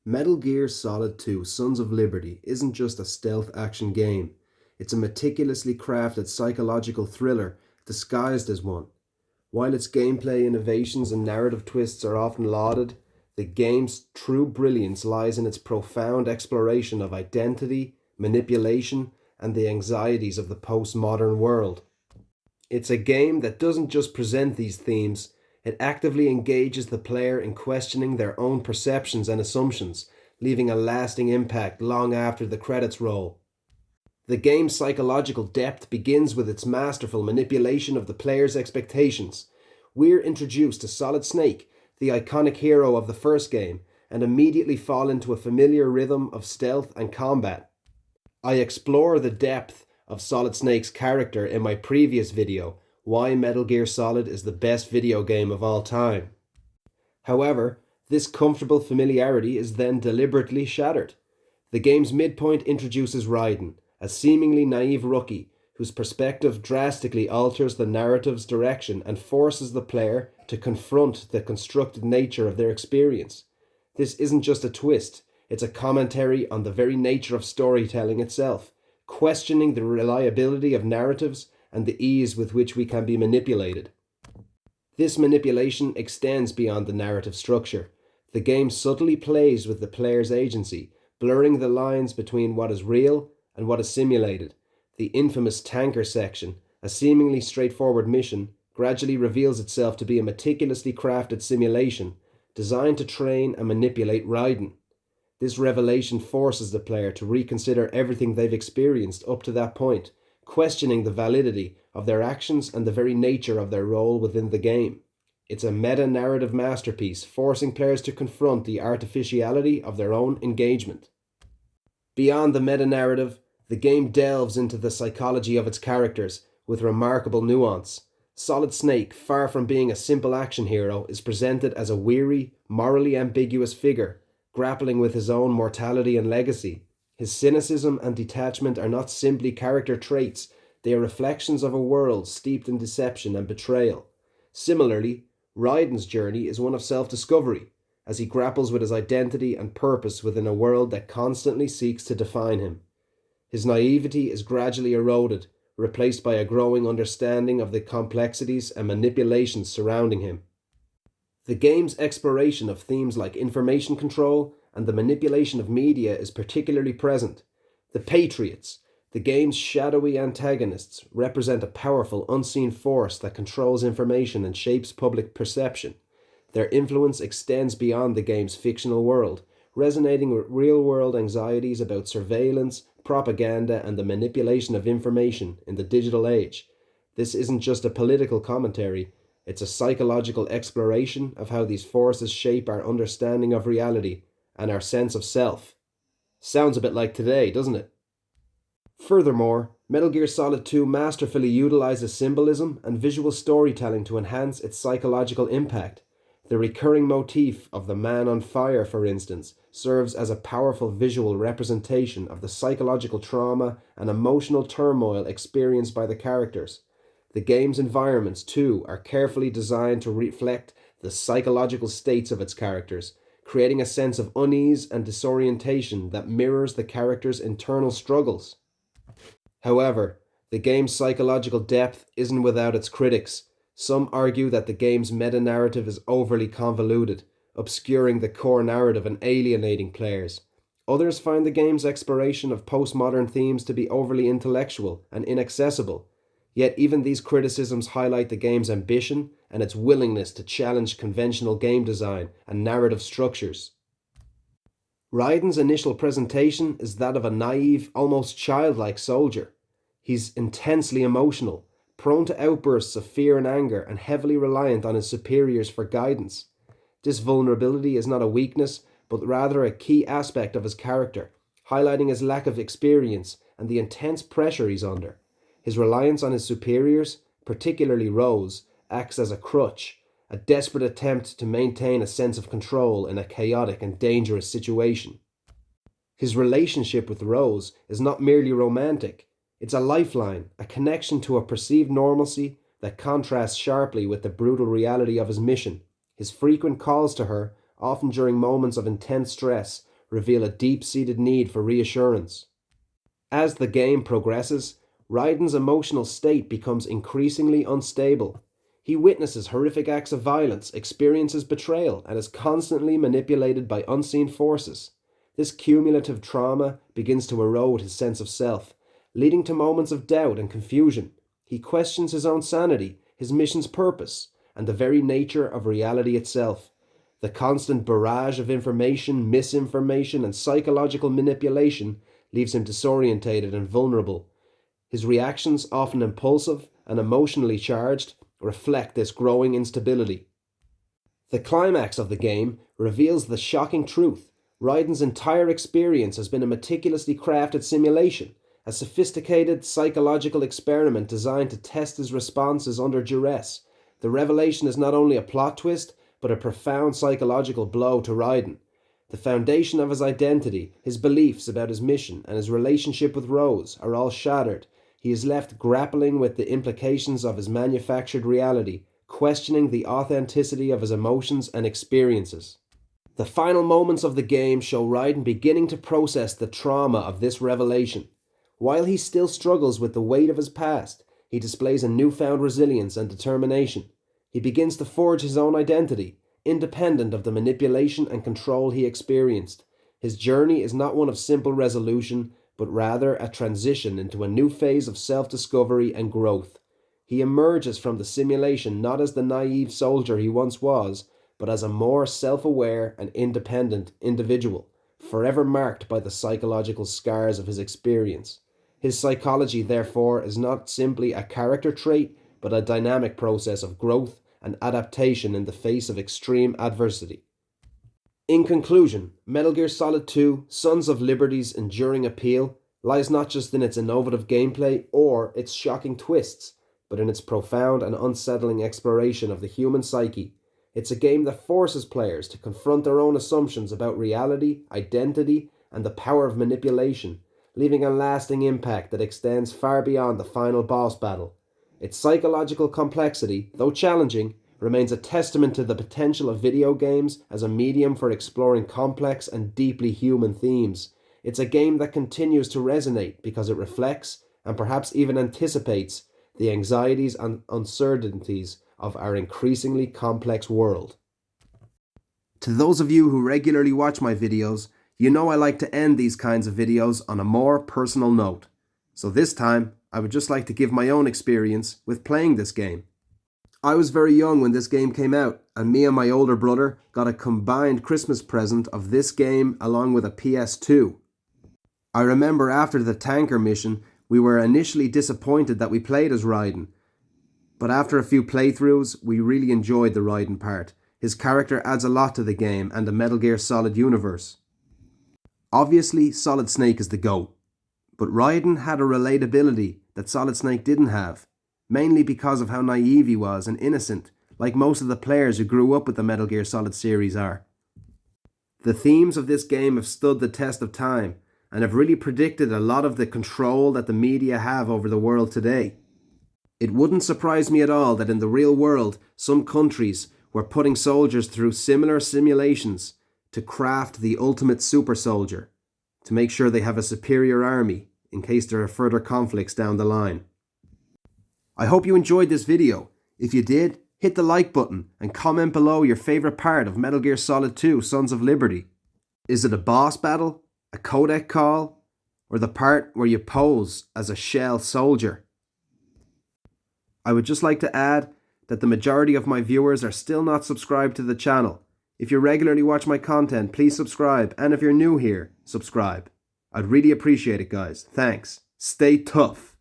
Metal Gear Solid 2 Sons of Liberty isn't just a stealth action game, it's a meticulously crafted psychological thriller disguised as one. While its gameplay innovations and narrative twists are often lauded, the game's true brilliance lies in its profound exploration of identity, manipulation, and the anxieties of the postmodern world. It's a game that doesn't just present these themes, it actively engages the player in questioning their own perceptions and assumptions, leaving a lasting impact long after the credits roll. The game's psychological depth begins with its masterful manipulation of the player's expectations. We're introduced to Solid Snake, the iconic hero of the first game, and immediately fall into a familiar rhythm of stealth and combat. I explore the depth of Solid Snake's character in my previous video, Why Metal Gear Solid is the best video game of all time. However, this comfortable familiarity is then deliberately shattered. The game's midpoint introduces Raiden, a seemingly naive rookie whose perspective drastically alters the narrative's direction and forces the player to confront the constructed nature of their experience. This isn't just a twist, it's a commentary on the very nature of storytelling itself, questioning the reliability of narratives and the ease with which we can be manipulated. This manipulation extends beyond the narrative structure. The game subtly plays with the player's agency, blurring the lines between what is real and what is simulated. The infamous tanker section, a seemingly straightforward mission, gradually reveals itself to be a meticulously crafted simulation designed to train and manipulate Raiden. This revelation forces the player to reconsider everything they've experienced up to that point, questioning the validity of their actions and the very nature of their role within the game. It's a meta-narrative masterpiece, forcing players to confront the artificiality of their own engagement. Beyond the meta-narrative, the game delves into the psychology of its characters with remarkable nuance. Solid Snake, far from being a simple action hero, is presented as a weary, morally ambiguous figure, grappling with his own mortality and legacy. His cynicism and detachment are not simply character traits, they are reflections of a world steeped in deception and betrayal. Similarly, Raiden's journey is one of self-discovery, as he grapples with his identity and purpose within a world that constantly seeks to define him. His naivety is gradually eroded, replaced by a growing understanding of the complexities and manipulations surrounding him. The game's exploration of themes like information control and the manipulation of media is particularly present. The Patriots, the game's shadowy antagonists, represent a powerful, unseen force that controls information and shapes public perception. Their influence extends beyond the game's fictional world, resonating with real-world anxieties about surveillance, propaganda, and the manipulation of information in the digital age. This isn't just a political commentary, it's a psychological exploration of how these forces shape our understanding of reality and our sense of self. Sounds a bit like today, doesn't it? Furthermore, Metal Gear Solid 2 masterfully utilizes symbolism and visual storytelling to enhance its psychological impact. The recurring motif of the man on fire, for instance, serves as a powerful visual representation of the psychological trauma and emotional turmoil experienced by the characters. The game's environments, too, are carefully designed to reflect the psychological states of its characters, creating a sense of unease and disorientation that mirrors the characters' internal struggles. However, the game's psychological depth isn't without its critics. Some argue that the game's meta-narrative is overly convoluted, obscuring the core narrative and alienating players. Others find the game's exploration of postmodern themes to be overly intellectual and inaccessible. Yet even these criticisms highlight the game's ambition and its willingness to challenge conventional game design and narrative structures. Raiden's initial presentation is that of a naive, almost childlike soldier. He's intensely emotional, prone to outbursts of fear and anger, and heavily reliant on his superiors for guidance. This vulnerability is not a weakness, but rather a key aspect of his character, highlighting his lack of experience and the intense pressure he's under. His reliance on his superiors, particularly Rose, acts as a crutch, a desperate attempt to maintain a sense of control in a chaotic and dangerous situation. His relationship with Rose is not merely romantic, it's a lifeline, a connection to a perceived normalcy that contrasts sharply with the brutal reality of his mission. His frequent calls to her, often during moments of intense stress, reveal a deep-seated need for reassurance. As the game progresses, Raiden's emotional state becomes increasingly unstable. He witnesses horrific acts of violence, experiences betrayal, and is constantly manipulated by unseen forces. This cumulative trauma begins to erode his sense of self, leading to moments of doubt and confusion. He questions his own sanity, his mission's purpose, and the very nature of reality itself. The constant barrage of information, misinformation, and psychological manipulation leaves him disorientated and vulnerable. His reactions, often impulsive and emotionally charged, reflect this growing instability. The climax of the game reveals the shocking truth. Raiden's entire experience has been a meticulously crafted simulation, a sophisticated psychological experiment designed to test his responses under duress. The revelation is not only a plot twist, but a profound psychological blow to Raiden. The foundation of his identity, his beliefs about his mission, and his relationship with Rose are all shattered. He is left grappling with the implications of his manufactured reality, questioning the authenticity of his emotions and experiences. The final moments of the game show Raiden beginning to process the trauma of this revelation. While he still struggles with the weight of his past, he displays a newfound resilience and determination. He begins to forge his own identity, independent of the manipulation and control he experienced. His journey is not one of simple resolution, but rather a transition into a new phase of self-discovery and growth. He emerges from the simulation not as the naive soldier he once was, but as a more self-aware and independent individual, forever marked by the psychological scars of his experience. His psychology, therefore, is not simply a character trait, but a dynamic process of growth and adaptation in the face of extreme adversity. In conclusion, Metal Gear Solid 2: Sons of Liberty's enduring appeal lies not just in its innovative gameplay or its shocking twists, but in its profound and unsettling exploration of the human psyche. It's a game that forces players to confront their own assumptions about reality, identity, and the power of manipulation, leaving a lasting impact that extends far beyond the final boss battle. Its psychological complexity, though challenging, remains a testament to the potential of video games as a medium for exploring complex and deeply human themes. It's a game that continues to resonate because it reflects, and perhaps even anticipates, the anxieties and uncertainties of our increasingly complex world. To those of you who regularly watch my videos, you know I like to end these kinds of videos on a more personal note. So this time, I would just like to give my own experience with playing this game. I was very young when this game came out, and me and my older brother got a combined Christmas present of this game along with a PS2. I remember after the tanker mission, we were initially disappointed that we played as Raiden, but after a few playthroughs, we really enjoyed the Raiden part. His character adds a lot to the game and the Metal Gear Solid universe. Obviously, Solid Snake is the GOAT, but Raiden had a relatability that Solid Snake didn't have, mainly because of how naive he was and innocent, like most of the players who grew up with the Metal Gear Solid series are. The themes of this game have stood the test of time, and have really predicted a lot of the control that the media have over the world today. It wouldn't surprise me at all that in the real world, some countries were putting soldiers through similar simulations to craft the ultimate super soldier, to make sure they have a superior army in case there are further conflicts down the line. I hope you enjoyed this video. If you did, hit the like button and comment below your favourite part of Metal Gear Solid 2: Sons of Liberty. Is it a boss battle, a codec call, or the part where you pose as a shell soldier? I would just like to add that the majority of my viewers are still not subscribed to the channel. If you regularly watch my content, please subscribe, and if you're new here, subscribe. I'd really appreciate it, guys. Thanks. Stay tough.